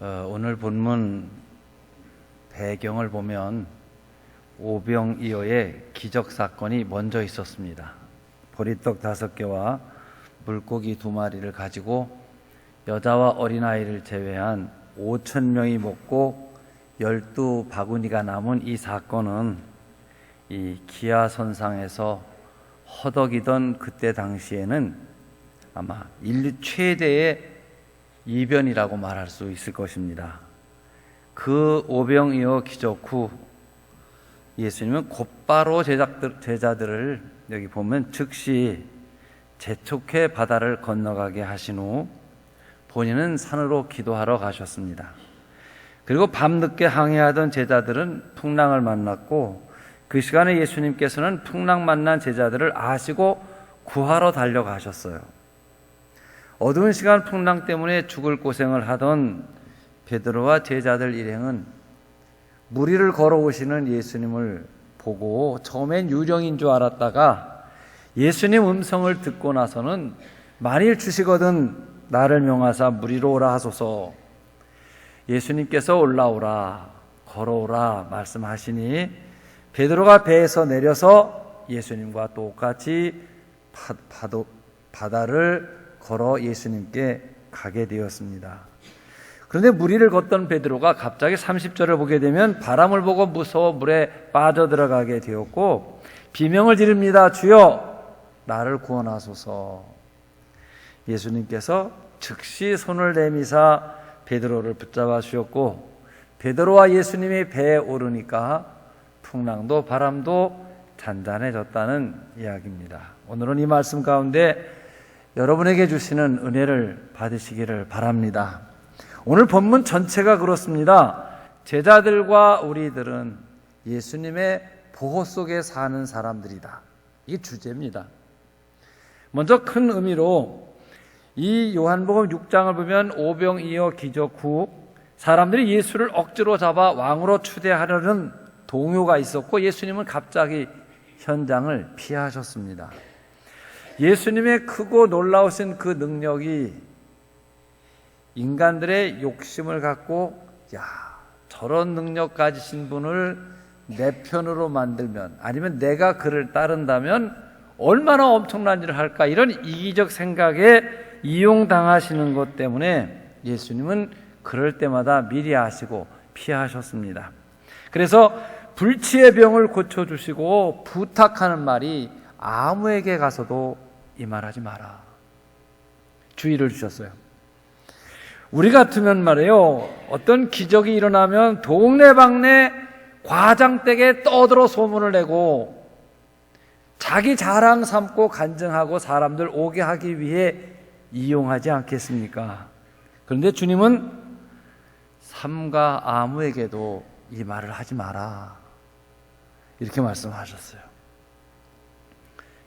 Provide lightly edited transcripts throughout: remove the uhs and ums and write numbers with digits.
오늘 본문 배경을 보면 오병이어의 기적 사건이 먼저 있었습니다. 보리떡 5개와 물고기 2마리를 가지고 여자와 어린아이를 제외한 5,000명이 먹고 12바구니가 남은 이 사건은 이 기아선상에서 허덕이던 그때 당시에는 아마 인류 최대의 이변이라고 말할 수 있을 것입니다. 그 오병이어 기적 후 예수님은 곧바로 제자들을 여기 보면 즉시 재촉해 바다를 건너가게 하신 후 본인은 산으로 기도하러 가셨습니다. 그리고 밤늦게 항해하던 제자들은 풍랑을 만났고 그 시간에 예수님께서는 풍랑 만난 제자들을 아시고 구하러 달려가셨어요. 어두운 시간 풍랑 때문에 죽을 고생을 하던 베드로와 제자들 일행은 물 위를 걸어오시는 예수님을 보고 처음엔 유령인 줄 알았다가 예수님 음성을 듣고 나서는 만일 주시거든 나를 명하사 물 위로 오라 하소서. 예수님께서 올라오라 걸어오라 말씀하시니 베드로가 배에서 내려서 예수님과 똑같이 바다를 걸어 예수님께 가게 되었습니다. 그런데 물 위를 걷던 베드로가 갑자기 30절을 보게 되면 바람을 보고 무서워 물에 빠져들어가게 되었고 비명을 지릅니다. 주여 나를 구원하소서. 예수님께서 즉시 손을 내미사 베드로를 붙잡아 주셨고 베드로와 예수님이 배에 오르니까 풍랑도 바람도 잔잔해졌다는 이야기입니다. 오늘은 이 말씀 가운데 여러분에게 주시는 은혜를 받으시기를 바랍니다. 오늘 본문 전체가 그렇습니다. 제자들과 우리들은 예수님의 보호 속에 사는 사람들이다. 이게 주제입니다. 먼저 큰 의미로 이 요한복음 6장을 보면 오병이어 기적 후 사람들이 예수를 억지로 잡아 왕으로 추대하려는 동요가 있었고 예수님은 갑자기 현장을 피하셨습니다. 예수님의 크고 놀라우신 그 능력이 인간들의 욕심을 갖고 저런 능력 가지신 분을 내 편으로 만들면 아니면 내가 그를 따른다면 얼마나 엄청난 일을 할까 이런 이기적 생각에 이용당하시는 것 때문에 예수님은 그럴 때마다 미리 아시고 피하셨습니다. 그래서 불치의 병을 고쳐주시고 부탁하는 말이 아무에게 가서도 이 말하지 마라. 주의를 주셨어요. 우리 같으면 말이에요. 어떤 기적이 일어나면 동네방네 과장되게 떠들어 소문을 내고 자기 자랑 삼고 간증하고 사람들 오게 하기 위해 이용하지 않겠습니까? 그런데 주님은 삼가 아무에게도 이 말을 하지 마라. 이렇게 말씀하셨어요.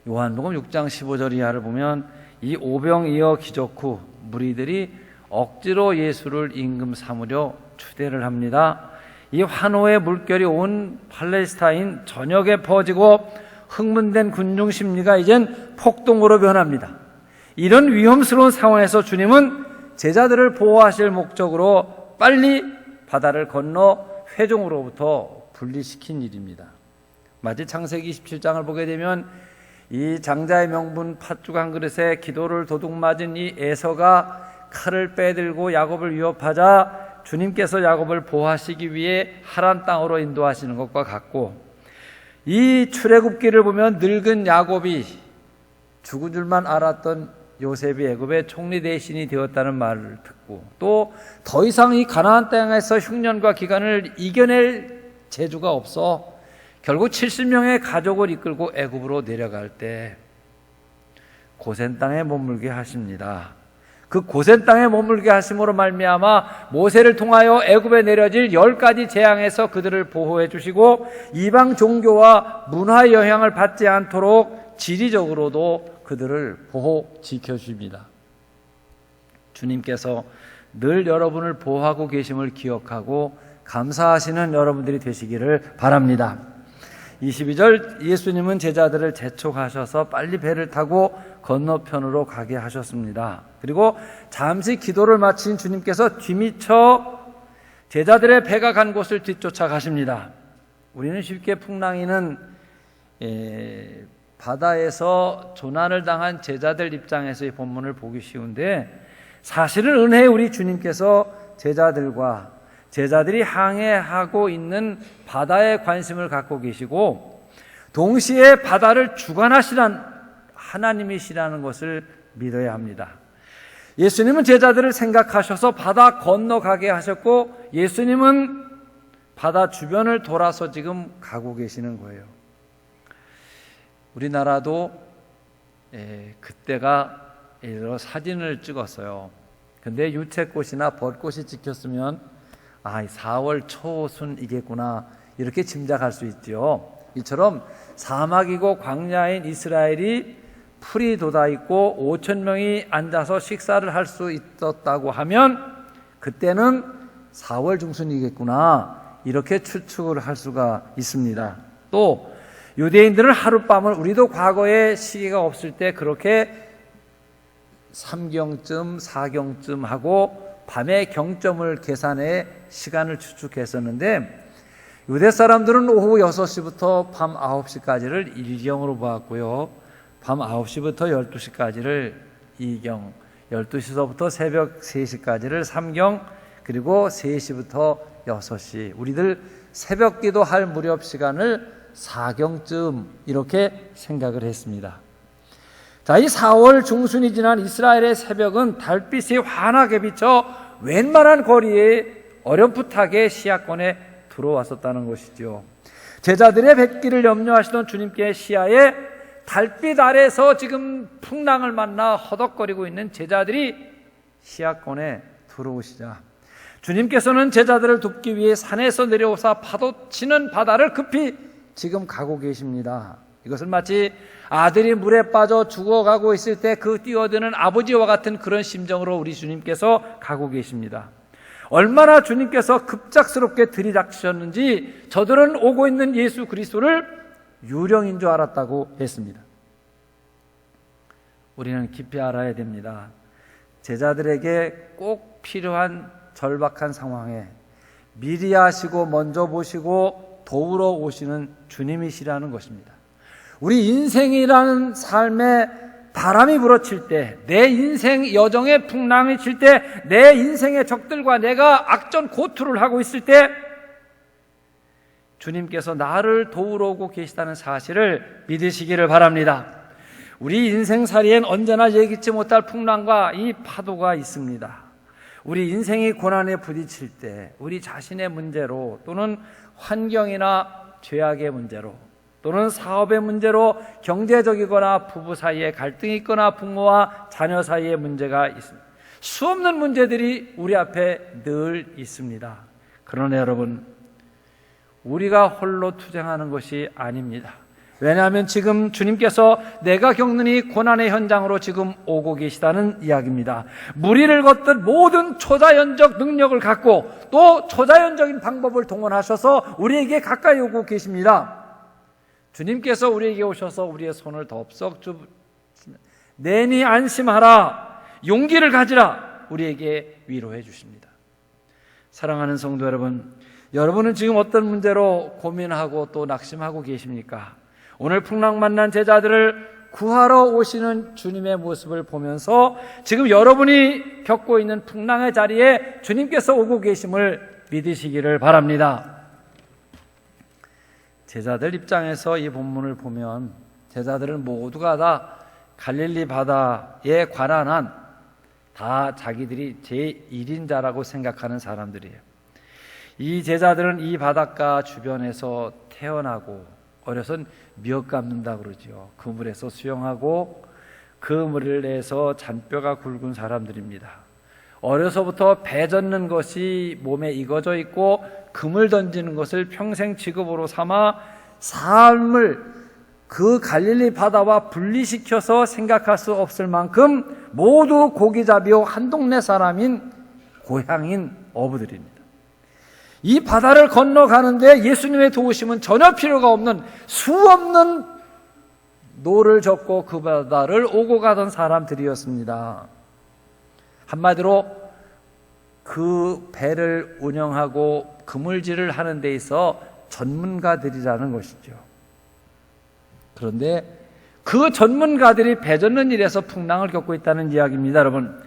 요한복음 6장 15절 이하를 보면 이 오병이어 기적 후 무리들이 억지로 예수를 임금 삼으려 추대를 합니다. 이 환호의 물결이 온 팔레스타인 전역에 퍼지고 흥분된 군중 심리가 이젠 폭동으로 변합니다. 이런 위험스러운 상황에서 주님은 제자들을 보호하실 목적으로 빨리 바다를 건너 회중으로부터 분리시킨 일입니다. 마치 창세기 27장을 보게 되면 이 장자의 명분 팥죽 한 그릇에 기도를 도둑맞은 이 에서가 칼을 빼들고 야곱을 위협하자 주님께서 야곱을 보호하시기 위해 하란 땅으로 인도하시는 것과 같고 이 출애굽기를 보면 늙은 야곱이 죽은 줄만 알았던 요셉이 애굽의 총리 대신이 되었다는 말을 듣고 또 더 이상 이 가나안 땅에서 흉년과 기간을 이겨낼 재주가 없어 결국 70명의 가족을 이끌고 애굽으로 내려갈 때 고센 땅에 머물게 하십니다. 그 고센 땅에 머물게 하심으로 말미암아 모세를 통하여 애굽에 내려질 10가지 재앙에서 그들을 보호해 주시고 이방 종교와 문화 영향을 받지 않도록 지리적으로도 그들을 보호 지켜주십니다. 주님께서 늘 여러분을 보호하고 계심을 기억하고 감사하시는 여러분들이 되시기를 바랍니다. 22절 예수님은 제자들을 재촉하셔서 빨리 배를 타고 건너편으로 가게 하셨습니다. 그리고 잠시 기도를 마친 주님께서 뒤미처 제자들의 배가 간 곳을 뒤쫓아 가십니다. 우리는 쉽게 풍랑이는 바다에서 조난을 당한 제자들 입장에서 이 본문을 보기 쉬운데, 사실은 은혜의 우리 주님께서 제자들이 항해하고 있는 바다에 관심을 갖고 계시고, 동시에 바다를 주관하시는 하나님이시라는 것을 믿어야 합니다. 예수님은 제자들을 생각하셔서 바다 건너가게 하셨고, 예수님은 바다 주변을 돌아서 지금 가고 계시는 거예요. 우리나라도 그때가 여러 사진을 찍었어요. 근데 유채꽃이나 벚꽃이 찍혔으면 4월 초순이겠구나 이렇게 짐작할 수 있죠. 이처럼 사막이고 광야인 이스라엘이 풀이 돋아있고 5천 명이 앉아서 식사를 할 수 있었다고 하면 그때는 4월 중순이겠구나 이렇게 추측을 할 수가 있습니다. 또 유대인들은 하룻밤을, 우리도 과거에 시계가 없을 때 그렇게 3경쯤 4경쯤 하고 밤에 경점을 계산해 시간을 추측했었는데, 유대 사람들은 오후 6시부터 밤 9시까지를 1경으로 보았고요, 밤 9시부터 12시까지를 2경, 12시서부터 새벽 3시까지를 3경, 그리고 3시부터 6시, 우리들 새벽 기도할 무렵 시간을 4경쯤 이렇게 생각을 했습니다. 자, 이 4월 중순이 지난 이스라엘의 새벽은 달빛이 환하게 비쳐 웬만한 거리에 어렴풋하게 시야권에 들어왔었다는 것이죠. 제자들의 뱃길을 염려하시던 주님께 시야에 달빛 아래서 지금 풍랑을 만나 허덕거리고 있는 제자들이 시야권에 들어오시자 주님께서는 제자들을 돕기 위해 산에서 내려오사 파도 치는 바다를 급히 지금 가고 계십니다. 이것은 마치 아들이 물에 빠져 죽어가고 있을 때 그 뛰어드는 아버지와 같은 그런 심정으로 우리 주님께서 가고 계십니다. 얼마나 주님께서 급작스럽게 들이닥치셨는지 저들은 오고 있는 예수 그리스도를 유령인 줄 알았다고 했습니다. 우리는 깊이 알아야 됩니다. 제자들에게 꼭 필요한 절박한 상황에 미리 하시고 먼저 보시고 도우러 오시는 주님이시라는 것입니다. 우리 인생이라는 삶에 바람이 불어칠 때, 내 인생 여정에 풍랑이 칠 때, 내 인생의 적들과 내가 악전 고투를 하고 있을 때 주님께서 나를 도우러 오고 계시다는 사실을 믿으시기를 바랍니다. 우리 인생살이엔 언제나 예기치 못할 풍랑과 이 파도가 있습니다. 우리 인생이 고난에 부딪힐 때, 우리 자신의 문제로 또는 환경이나 죄악의 문제로 또는 사업의 문제로, 경제적이거나 부부 사이에 갈등이 있거나 부모와 자녀 사이에 문제가 있습니다. 수없는 문제들이 우리 앞에 늘 있습니다. 그러나 여러분, 우리가 홀로 투쟁하는 것이 아닙니다. 왜냐하면 지금 주님께서 내가 겪는 이 고난의 현장으로 지금 오고 계시다는 이야기입니다. 무리를 걷듯 모든 초자연적 능력을 갖고 또 초자연적인 방법을 동원하셔서 우리에게 가까이 오고 계십니다. 주님께서 우리에게 오셔서 우리의 손을 덥석 주시면 내니 안심하라, 용기를 가지라, 우리에게 위로해 주십니다. 사랑하는 성도 여러분, 여러분은 지금 어떤 문제로 고민하고 또 낙심하고 계십니까? 오늘 풍랑 만난 제자들을 구하러 오시는 주님의 모습을 보면서 지금 여러분이 겪고 있는 풍랑의 자리에 주님께서 오고 계심을 믿으시기를 바랍니다. 제자들 입장에서 이 본문을 보면 제자들은 모두가 다 갈릴리 바다에 관한 한 다 자기들이 제1인자라고 생각하는 사람들이에요. 이 제자들은 이 바닷가 주변에서 태어나고 어려선 미역 감는다고 그러죠. 그 물에서 수영하고 그 물을 내서 잔뼈가 굵은 사람들입니다. 어려서부터 배 젓는 것이 몸에 익어져 있고 금을 던지는 것을 평생 직업으로 삼아 삶을 그 갈릴리 바다와 분리시켜서 생각할 수 없을 만큼 모두 고기잡이요 한 동네 사람인 고향인 어부들입니다. 이 바다를 건너가는데 예수님의 도우심은 전혀 필요가 없는 수없는 노를 젓고 그 바다를 오고 가던 사람들이었습니다. 한마디로 그 배를 운영하고 그물질을 하는 데 있어 전문가들이라는 것이죠. 그런데 그 전문가들이 배 젓는 일에서 풍랑을 겪고 있다는 이야기입니다. 여러분,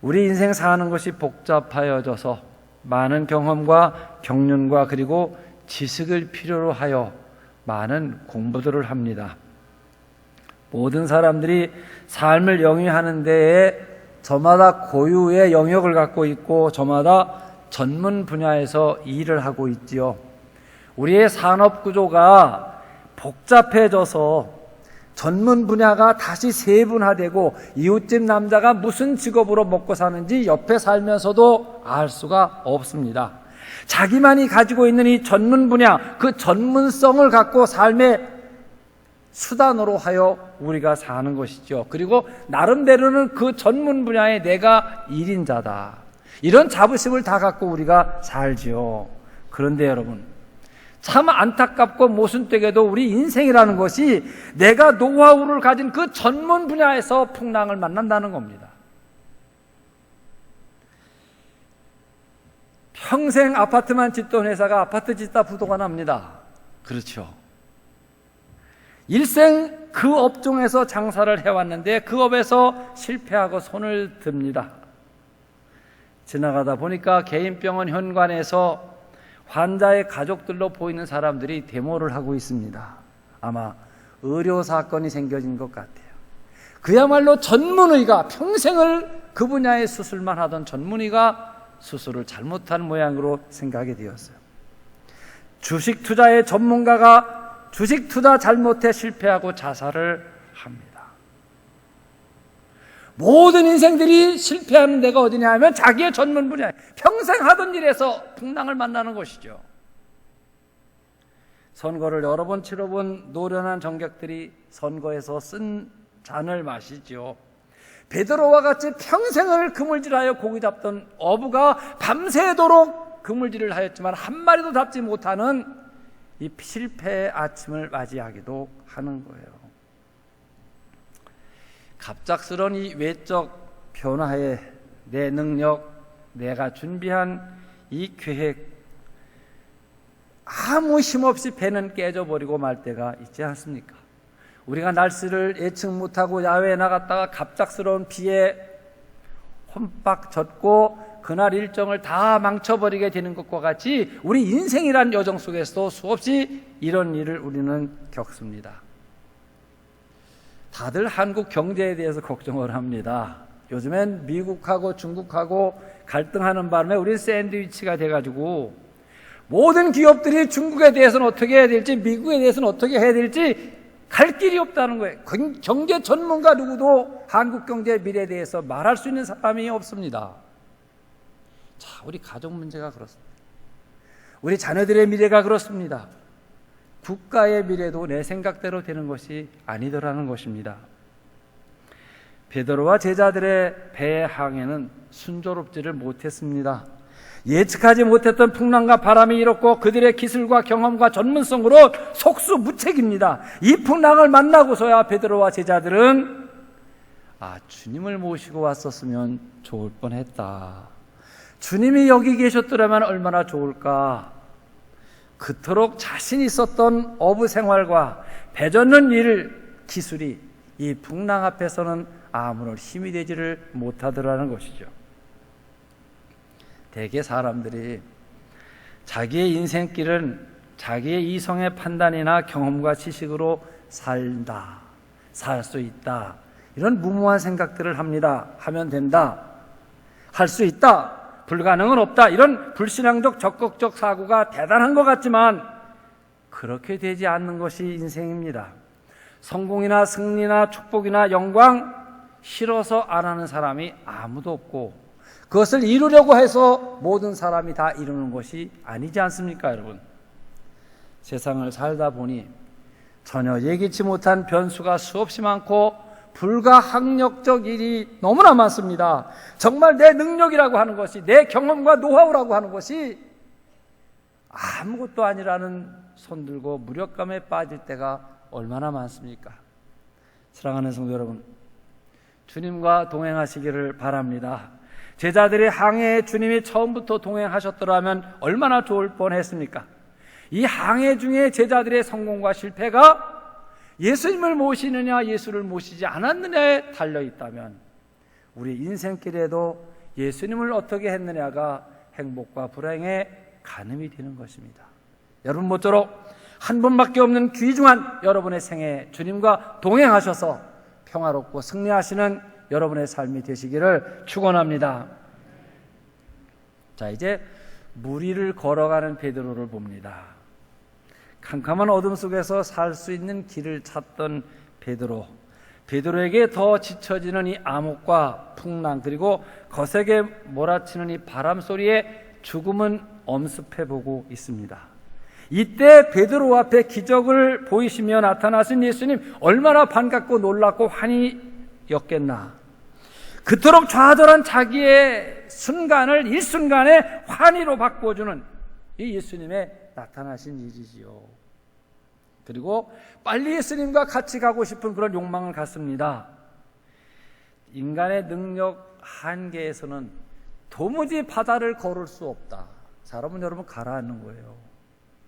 우리 인생 사는 것이 복잡하여져서 많은 경험과 경륜과 그리고 지식을 필요로 하여 많은 공부들을 합니다. 모든 사람들이 삶을 영위하는 데에 저마다 고유의 영역을 갖고 있고 저마다 전문 분야에서 일을 하고 있지요. 우리의 산업 구조가 복잡해져서 전문 분야가 다시 세분화되고 이웃집 남자가 무슨 직업으로 먹고 사는지 옆에 살면서도 알 수가 없습니다. 자기만이 가지고 있는 이 전문 분야, 그 전문성을 갖고 삶의 수단으로 하여 우리가 사는 것이죠. 그리고 나름대로는 그 전문 분야에 내가 1인자다. 이런 자부심을 다 갖고 우리가 살지요. 그런데 여러분, 참 안타깝고 모순되게도 우리 인생이라는 것이 내가 노하우를 가진 그 전문 분야에서 풍랑을 만난다는 겁니다. 평생 아파트만 짓던 회사가 아파트 짓다 부도가 납니다. 그렇죠. 일생 그 업종에서 장사를 해왔는데 그 업에서 실패하고 손을 듭니다. 지나가다 보니까 개인병원 현관에서 환자의 가족들로 보이는 사람들이 데모를 하고 있습니다. 아마 의료 사건이 생겨진 것 같아요. 그야말로 전문의가 평생을 그 분야의 수술만 하던 전문의가 수술을 잘못한 모양으로 생각이 되었어요. 주식 투자의 전문가가 주식 투자 잘못해 실패하고 자살을 합니다. 모든 인생들이 실패하는 데가 어디냐 하면 자기의 전문 분야, 평생 하던 일에서 풍랑을 만나는 것이죠. 선거를 여러 번 치러본 노련한 정객들이 선거에서 쓴 잔을 마시죠. 베드로와 같이 평생을 그물질하여 고기 잡던 어부가 밤새도록 그물질을 하였지만 한 마리도 잡지 못하는 이 실패의 아침을 맞이하기도 하는 거예요. 갑작스러운 이 외적 변화에 내 능력, 내가 준비한 이 계획, 아무 힘없이 배는 깨져버리고 말 때가 있지 않습니까? 우리가 날씨를 예측 못하고 야외에 나갔다가 갑작스러운 비에 혼박 젖고 그날 일정을 다 망쳐버리게 되는 것과 같이 우리 인생이란 여정 속에서도 수없이 이런 일을 우리는 겪습니다. 다들 한국 경제에 대해서 걱정을 합니다. 요즘엔 미국하고 중국하고 갈등하는 바람에 우리 샌드위치가 돼가지고 모든 기업들이 중국에 대해서는 어떻게 해야 될지 미국에 대해서는 어떻게 해야 될지 갈 길이 없다는 거예요. 경제 전문가 누구도 한국 경제의 미래에 대해서 말할 수 있는 사람이 없습니다. 자, 우리 가족 문제가 그렇습니다. 우리 자녀들의 미래가 그렇습니다. 국가의 미래도 내 생각대로 되는 것이 아니더라는 것입니다. 베드로와 제자들의 배의 항해는 순조롭지를 못했습니다. 예측하지 못했던 풍랑과 바람이 일었고 그들의 기술과 경험과 전문성으로 속수무책입니다. 이 풍랑을 만나고서야 베드로와 제자들은 주님을 모시고 왔었으면 좋을 뻔했다. 주님이 여기 계셨더라면 얼마나 좋을까. 그토록 자신 있었던 어부 생활과 배 젓는 일 기술이 이 풍랑 앞에서는 아무런 힘이 되지를 못하더라는 것이죠. 대개 사람들이 자기의 인생길은 자기의 이성의 판단이나 경험과 지식으로 살 수 있다, 이런 무모한 생각들을 합니다. 하면 된다, 할 수 있다, 불가능은 없다, 이런 불신앙적 적극적 사고가 대단한 것 같지만 그렇게 되지 않는 것이 인생입니다. 성공이나 승리나 축복이나 영광 싫어서 안 하는 사람이 아무도 없고 그것을 이루려고 해서 모든 사람이 다 이루는 것이 아니지 않습니까, 여러분? 세상을 살다 보니 전혀 예기치 못한 변수가 수없이 많고 불가항력적 일이 너무나 많습니다. 정말 내 능력이라고 하는 것이, 내 경험과 노하우라고 하는 것이 아무것도 아니라는 손들고 무력감에 빠질 때가 얼마나 많습니까? 사랑하는 성도 여러분, 주님과 동행하시기를 바랍니다. 제자들의 항해에 주님이 처음부터 동행하셨더라면 얼마나 좋을 뻔했습니까? 이 항해 중에 제자들의 성공과 실패가 예수님을 모시느냐 예수를 모시지 않았느냐에 달려있다면 우리 인생길에도 예수님을 어떻게 했느냐가 행복과 불행의 가늠이 되는 것입니다. 여러분 모쪼록 한 번밖에 없는 귀중한 여러분의 생에 주님과 동행하셔서 평화롭고 승리하시는 여러분의 삶이 되시기를 축원합니다. 자, 이제 물 위를 걸어가는 베드로를 봅니다. 캄캄한 어둠 속에서 살 수 있는 길을 찾던 베드로에게 더 지쳐지는 이 암흑과 풍랑, 그리고 거세게 몰아치는 이 바람 소리에 죽음은 엄습해 보고 있습니다. 이때 베드로 앞에 기적을 보이시며 나타나신 예수님, 얼마나 반갑고 놀랍고 환히 였겠나. 그토록 좌절한 자기의 순간을 일순간에 환희로 바꿔주는 이 예수님의 나타나신 일이지요. 그리고 빨리 예수님과 같이 가고 싶은 그런 욕망을 갖습니다. 인간의 능력 한계에서는 도무지 바다를 걸을 수 없다. 사람은 여러분 가라앉는 거예요.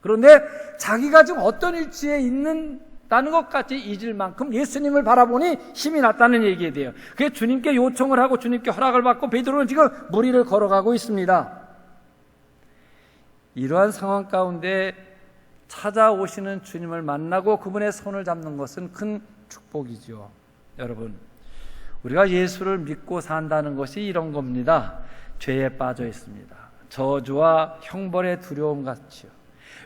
그런데 자기가 지금 어떤 위치에 있는다는 것 같이 잊을 만큼 예수님을 바라보니 힘이 났다는 얘기에 돼요. 그게 주님께 요청을 하고 주님께 허락을 받고 베드로는 지금 물 위를 걸어가고 있습니다. 이러한 상황 가운데 찾아오시는 주님을 만나고 그분의 손을 잡는 것은 큰 축복이죠. 여러분, 우리가 예수를 믿고 산다는 것이 이런 겁니다. 죄에 빠져 있습니다. 저주와 형벌의 두려움 같이요.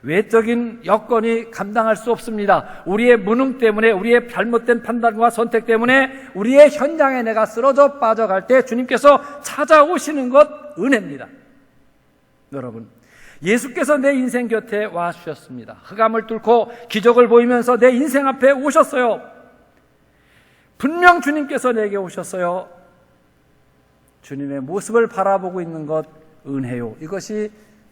외적인 여건이 감당할 수 없습니다. 우리의 무능 때문에, 우리의 잘못된 판단과 선택 때문에 우리의 현장에 내가 쓰러져 빠져갈 때 주님께서 찾아오시는 것 은혜입니다. 여러분, 예수께서 내 인생 곁에 와 주셨습니다. 흑암을 뚫고 기적을 보이면서 내 인생 앞에 오셨어요. 분명 주님께서 내게 오셨어요. 주님의 모습을 바라보고 있는 것 은혜요. 이것이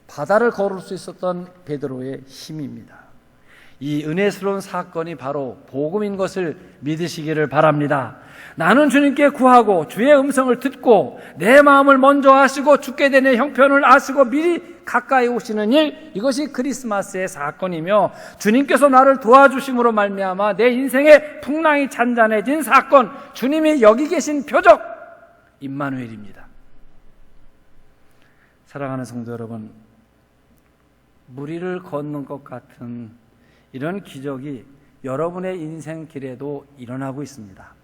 바다를 걸을 수 있었던 베드로의 힘입니다. 이 은혜스러운 사건이 바로 복음인 것을 믿으시기를 바랍니다. 나는 주님께 구하고 주의 음성을 듣고 내 마음을 먼저 아시고 죽게 되는 형편을 아시고 미리 가까이 오시는 일, 이것이 크리스마스의 사건이며 주님께서 나를 도와주심으로 말미암아 내 인생의 풍랑이 잔잔해진 사건, 주님이 여기 계신 표적, 임마누엘입니다. 사랑하는 성도 여러분, 물 위를 걷는 것 같은 이런 기적이 여러분의 인생 길에도 일어나고 있습니다.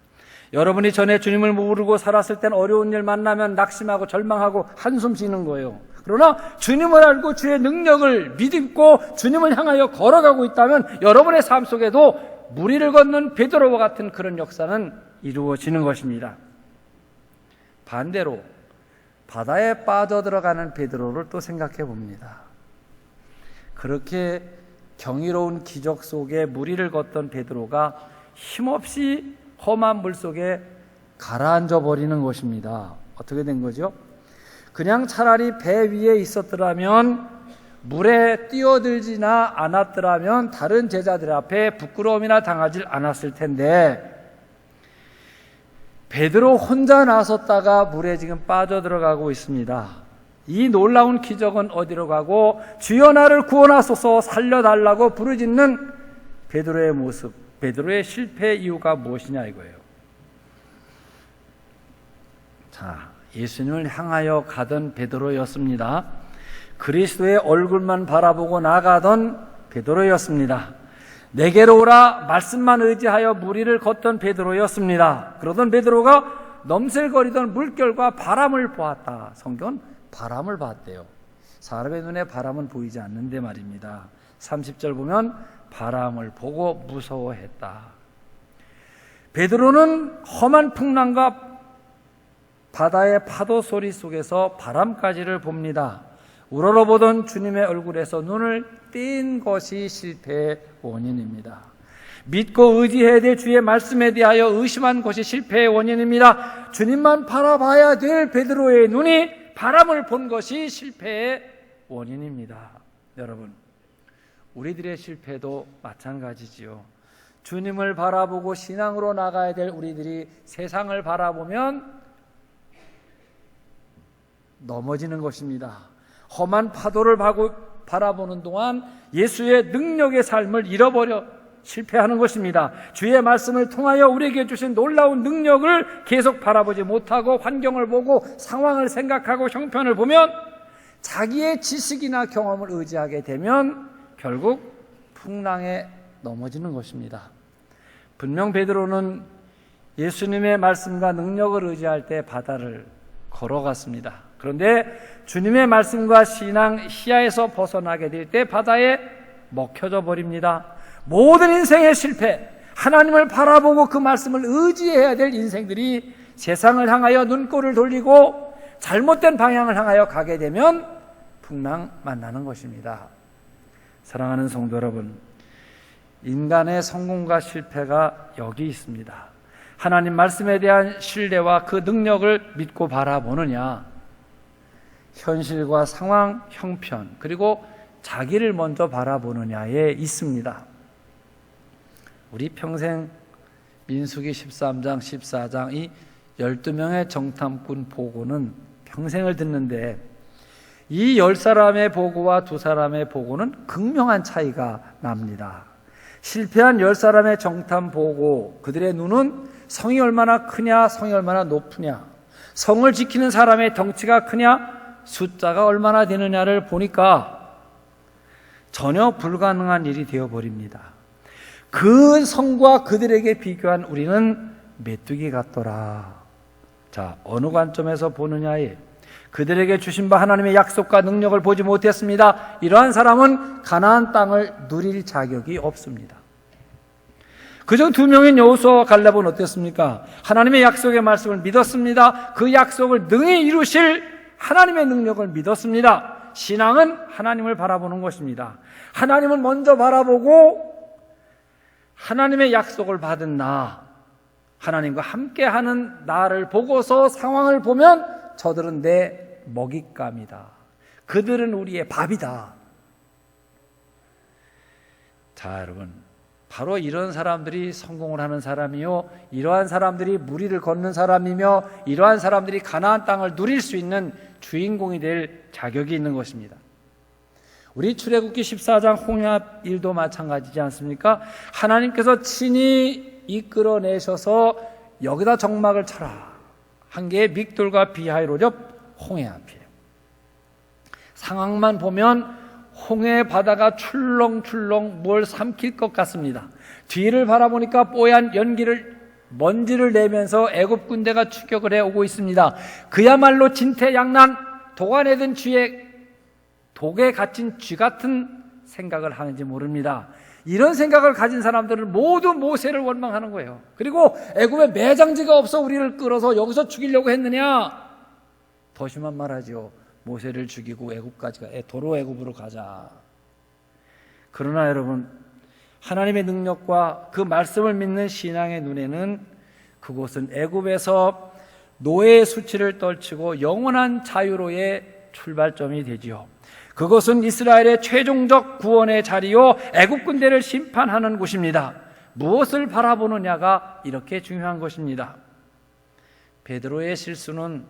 여러분이 전에 주님을 모르고 살았을 땐 어려운 일 만나면 낙심하고 절망하고 한숨 쉬는 거예요. 그러나 주님을 알고 주의 능력을 믿고 주님을 향하여 걸어가고 있다면 여러분의 삶 속에도 물 위를 걷는 베드로와 같은 그런 역사는 이루어지는 것입니다. 반대로 바다에 빠져들어가는 베드로를 또 생각해 봅니다. 그렇게 경이로운 기적 속에 물 위를 걷던 베드로가 힘없이 험한 물 속에 가라앉아 버리는 것입니다. 어떻게 된 거죠? 그냥 차라리 배 위에 있었더라면, 물에 뛰어들지나 않았더라면 다른 제자들 앞에 부끄러움이나 당하지 않았을 텐데, 베드로 혼자 나섰다가 물에 지금 빠져들어가고 있습니다. 이 놀라운 기적은 어디로 가고, 주여 나를 구원하소서 살려달라고 부르짖는 베드로의 모습, 베드로의 실패 이유가 무엇이냐 이거예요. 자, 예수님을 향하여 가던 베드로였습니다. 그리스도의 얼굴만 바라보고 나가던 베드로였습니다. 내게로 오라 말씀만 의지하여 물 위를 걷던 베드로였습니다. 그러던 베드로가 넘실거리던 물결과 바람을 보았다. 성경은 바람을 봤대요. 사람의 눈에 바람은 보이지 않는데 말입니다. 30절 보면 바람을 보고 무서워했다. 베드로는 험한 풍랑과 바다의 파도 소리 속에서 바람까지를 봅니다. 우러러보던 주님의 얼굴에서 눈을 뗀 것이 실패의 원인입니다. 믿고 의지해야 될 주의 말씀에 대하여 의심한 것이 실패의 원인입니다. 주님만 바라봐야 될 베드로의 눈이 바람을 본 것이 실패의 원인입니다. 여러분, 우리들의 실패도 마찬가지지요. 주님을 바라보고 신앙으로 나가야 될 우리들이 세상을 바라보면 넘어지는 것입니다. 험한 파도를 바라보는 동안 예수의 능력의 삶을 잃어버려 실패하는 것입니다. 주의 말씀을 통하여 우리에게 주신 놀라운 능력을 계속 바라보지 못하고 환경을 보고 상황을 생각하고 형편을 보면 자기의 지식이나 경험을 의지하게 되면 결국 풍랑에 넘어지는 것입니다. 분명 베드로는 예수님의 말씀과 능력을 의지할 때 바다를 걸어갔습니다. 그런데 주님의 말씀과 신앙 시야에서 벗어나게 될 때 바다에 먹혀져 버립니다. 모든 인생의 실패, 하나님을 바라보고 그 말씀을 의지해야 될 인생들이 세상을 향하여 눈꼴을 돌리고 잘못된 방향을 향하여 가게 되면 풍랑 만나는 것입니다. 사랑하는 성도 여러분, 인간의 성공과 실패가 여기 있습니다. 하나님 말씀에 대한 신뢰와 그 능력을 믿고 바라보느냐, 현실과 상황, 형편, 그리고 자기를 먼저 바라보느냐에 있습니다. 우리 평생 민수기 13장, 14장 이 12명의 정탐꾼 보고는 평생을 듣는데 이 10사람의 보고와 2사람의 보고는 극명한 차이가 납니다. 실패한 10사람의 정탐 보고, 그들의 눈은 성이 얼마나 크냐, 성이 얼마나 높으냐, 성을 지키는 사람의 덩치가 크냐, 숫자가 얼마나 되느냐를 보니까 전혀 불가능한 일이 되어버립니다. 그 성과 그들에게 비교한 우리는 메뚜기 같더라. 자, 어느 관점에서 보느냐에 그들에게 주신 바 하나님의 약속과 능력을 보지 못했습니다. 이러한 사람은 가나안 땅을 누릴 자격이 없습니다. 그중 2명인 여호수아와 갈렙은 어땠습니까? 하나님의 약속의 말씀을 믿었습니다. 그 약속을 능히 이루실 하나님의 능력을 믿었습니다. 신앙은 하나님을 바라보는 것입니다. 하나님을 먼저 바라보고 하나님의 약속을 받은 나, 하나님과 함께하는 나를 보고서 상황을 보면 저들은 내 먹잇감이다. 그들은 우리의 밥이다. 자, 여러분, 바로 이런 사람들이 성공을 하는 사람이요, 이러한 사람들이 무리를 걷는 사람이며 이러한 사람들이 가나안 땅을 누릴 수 있는 주인공이 될 자격이 있는 것입니다. 우리 출애굽기 14장 홍해합 일도 마찬가지지 않습니까? 하나님께서 친히 이끌어내셔서 여기다 정막을 쳐라 한 게 믹돌과 비하이로접 홍해합이에요. 상황만 보면 홍해 바다가 출렁출렁 뭘 삼킬 것 같습니다. 뒤를 바라보니까 뽀얀 먼지를 내면서 애굽 군대가 추격을 해오고 있습니다. 그야말로 진퇴양난, 도간에 든 쥐에 독에 갇힌 쥐 같은 생각을 하는지 모릅니다. 이런 생각을 가진 사람들은 모두 모세를 원망하는 거예요. 그리고 애굽에 매장지가 없어 우리를 끌어서 여기서 죽이려고 했느냐? 더 심한 말 하죠. 모세를 죽이고 도로 애굽으로 가자. 그러나 여러분, 하나님의 능력과 그 말씀을 믿는 신앙의 눈에는 그곳은 애굽에서 노예의 수치를 떨치고 영원한 자유로의 출발점이 되지요. 그것은 이스라엘의 최종적 구원의 자리요, 애굽 군대를 심판하는 곳입니다. 무엇을 바라보느냐가 이렇게 중요한 것입니다. 베드로의 실수는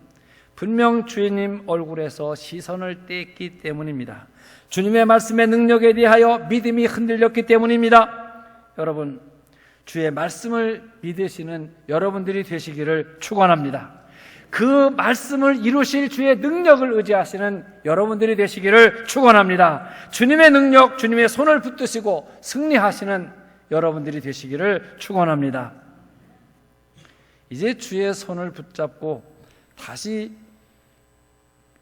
분명 주님 얼굴에서 시선을 뗐기 때문입니다. 주님의 말씀의 능력에 대하여 믿음이 흔들렸기 때문입니다. 여러분, 주의 말씀을 믿으시는 여러분들이 되시기를 축원합니다. 그 말씀을 이루실 주의 능력을 의지하시는 여러분들이 되시기를 축원합니다. 주님의 능력, 주님의 손을 붙드시고 승리하시는 여러분들이 되시기를 축원합니다. 이제 주의 손을 붙잡고 다시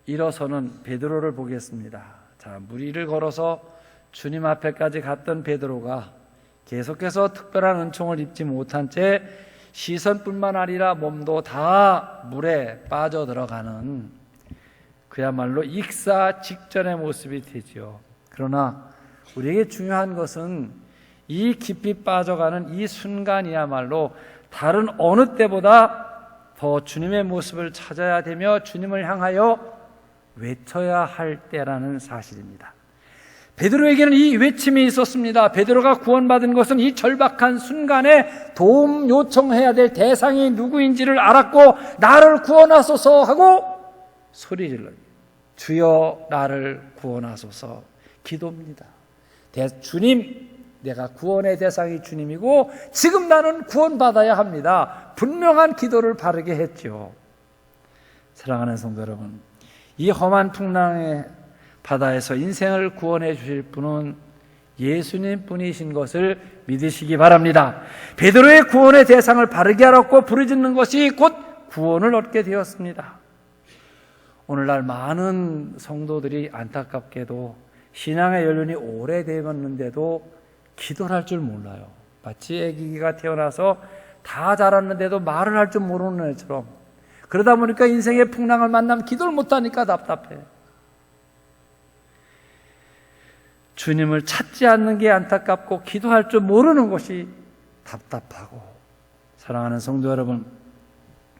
일어서는 베드로를 보겠습니다. 자, 무리를 걸어서 주님 앞에까지 갔던 베드로가 계속해서 특별한 은총을 입지 못한 채 시선뿐만 아니라 몸도 다 물에 빠져들어가는 그야말로 익사 직전의 모습이 되죠. 그러나 우리에게 중요한 것은 이 깊이 빠져가는 이 순간이야말로 다른 어느 때보다 더 주님의 모습을 찾아야 되며 주님을 향하여 외쳐야 할 때라는 사실입니다. 베드로에게는 이 외침이 있었습니다. 베드로가 구원받은 것은 이 절박한 순간에 도움 요청해야 될 대상이 누구인지를 알았고 나를 구원하소서 하고 소리질러 주여 나를 구원하소서 기도입니다. 주님, 내가 구원의 대상이 주님이고 지금 나는 구원받아야 합니다. 분명한 기도를 바르게 했죠. 사랑하는 성도 여러분, 이 험한 풍랑의 바다에서 인생을 구원해 주실 분은 예수님 뿐이신 것을 믿으시기 바랍니다. 베드로의 구원의 대상을 바르게 알았고 부르짖는 것이 곧 구원을 얻게 되었습니다. 오늘날 많은 성도들이 안타깝게도 신앙의 연륜이 오래되었는데도 기도를 할 줄 몰라요. 마치 아기가 태어나서 다 자랐는데도 말을 할 줄 모르는 애처럼, 그러다 보니까 인생의 풍랑을 만나면 기도를 못하니까 답답해. 주님을 찾지 않는 게 안타깝고 기도할 줄 모르는 것이 답답하고, 사랑하는 성도 여러분,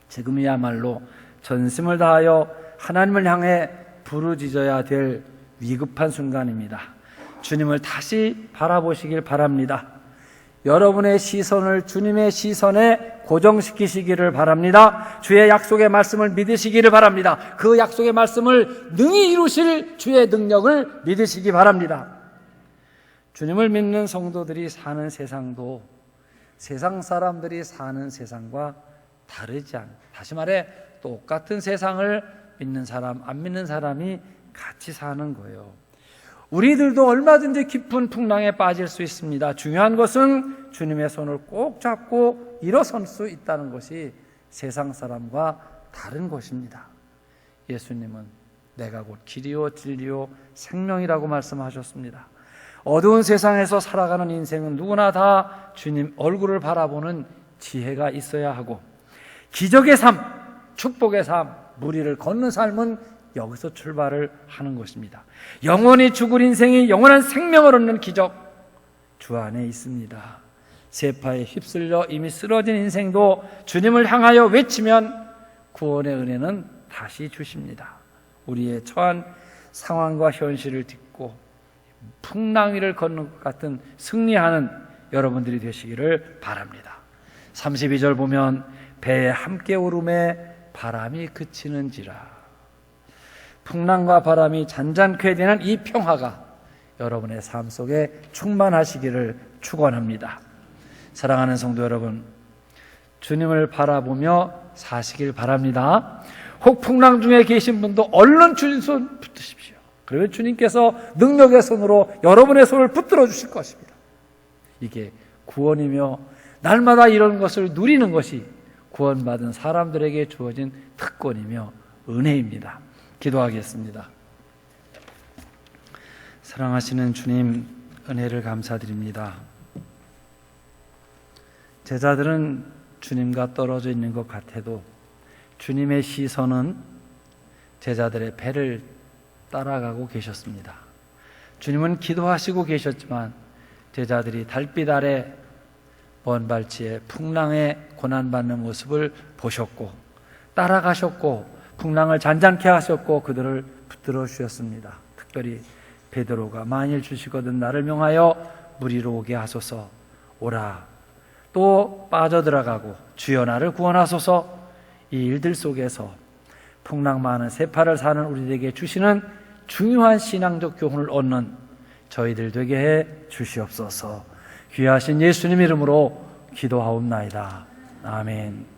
지금이야말로 전심을 다하여 하나님을 향해 부르짖어야 될 위급한 순간입니다. 주님을 다시 바라보시길 바랍니다. 여러분의 시선을 주님의 시선에 고정시키시기를 바랍니다. 주의 약속의 말씀을 믿으시기를 바랍니다. 그 약속의 말씀을 능히 이루실 주의 능력을 믿으시기 바랍니다. 주님을 믿는 성도들이 사는 세상도 세상 사람들이 사는 세상과 다르지 않아요. 다시 말해 똑같은 세상을 믿는 사람, 안 믿는 사람이 같이 사는 거예요. 우리들도 얼마든지 깊은 풍랑에 빠질 수 있습니다. 중요한 것은 주님의 손을 꼭 잡고 일어설 수 있다는 것이 세상 사람과 다른 것입니다. 예수님은 내가 곧 길이요 진리요 생명이라고 말씀하셨습니다. 어두운 세상에서 살아가는 인생은 누구나 다 주님 얼굴을 바라보는 지혜가 있어야 하고, 기적의 삶, 축복의 삶, 무리를 걷는 삶은 여기서 출발을 하는 것입니다. 영원히 죽을 인생이 영원한 생명을 얻는 기적, 주 안에 있습니다. 세파에 휩쓸려 이미 쓰러진 인생도 주님을 향하여 외치면 구원의 은혜는 다시 주십니다. 우리의 처한 상황과 현실을 딛고 풍랑 위를 걷는 것 같은 승리하는 여러분들이 되시기를 바랍니다. 32절 보면 배에 함께 오름에 바람이 그치는지라. 풍랑과 바람이 잔잔케 되는 이 평화가 여러분의 삶 속에 충만하시기를 축원합니다. 사랑하는 성도 여러분, 주님을 바라보며 사시길 바랍니다. 혹 풍랑 중에 계신 분도 얼른 주님 손 붙드십시오. 그러면 주님께서 능력의 손으로 여러분의 손을 붙들어 주실 것입니다. 이게 구원이며 날마다 이런 것을 누리는 것이 구원받은 사람들에게 주어진 특권이며 은혜입니다. 기도하겠습니다. 사랑하시는 주님, 은혜를 감사드립니다. 제자들은 주님과 떨어져 있는 것 같아도 주님의 시선은 제자들의 배를 따라가고 계셨습니다. 주님은 기도하시고 계셨지만 제자들이 달빛 아래 먼 발치에 풍랑에 고난받는 모습을 보셨고 따라가셨고 풍랑을 잔잔케 하셨고 그들을 붙들어 주셨습니다. 특별히 베드로가 만일 주시거든 나를 명하여 무리로 오게 하소서, 오라. 또 빠져들어가고 주여 나를 구원하소서. 이 일들 속에서 풍랑 많은 세파를 사는 우리에게 주시는 중요한 신앙적 교훈을 얻는 저희들 되게 해 주시옵소서. 귀하신 예수님 이름으로 기도하옵나이다. 아멘.